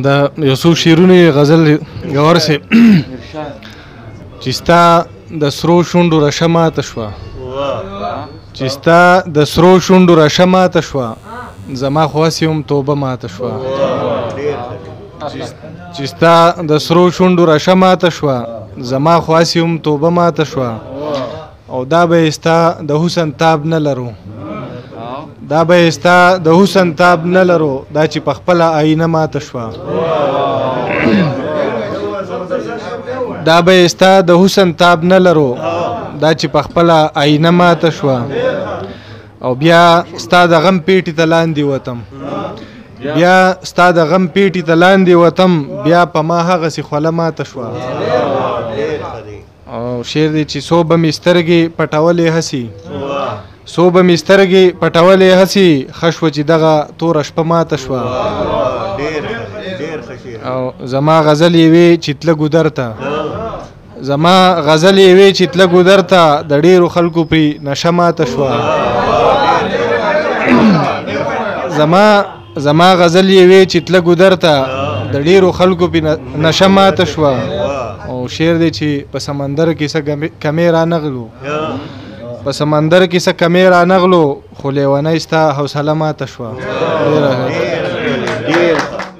دا یوسف شیرونی غزل گور سے چستا د سرو شونډو رشه ماته شوه چستا د سرو شونډو رشه ماته شوه زما خواسې هم توبه ماته شوه چستا د سرو شونډو رشه ماته شوه زما خواسې هم توبه ماته شوه او دا به ستا د حسن تاب نه لرو دا به ستا د حسن تاب نه لرو دا چې په خپله آینه ماته شوه دا به ستا د حسن تاب نه لرو دا چې په خپله آینه ماته شوه او بیا ستا د غم پیټې ته لاندې وتم بیا ستا د غم پیټې ته لاندې وتم بیا په ما هغسې خوله ماته شوه او شعر دی چې څو به مې سترګې پټولې هسي څو به مې سترګې پټولې هسي ښه شوه چې دغه توره شپه ماته شوه او زما غزل یې وې چې تله ګودر ته زما غزل یې وې چې تله ګودر ته د ډېرو خلکو پرې نشه ماته شوه زما غزل یې وې چې تله ګودر ته د ډېرو خلکو پرې نشه ماته شوه او شعر دی چې په سمندر کې څه کمې رانغلو په سمندر کې څه کمې رانغلو خو لیونی ستا حوصله ماته شوه ډېره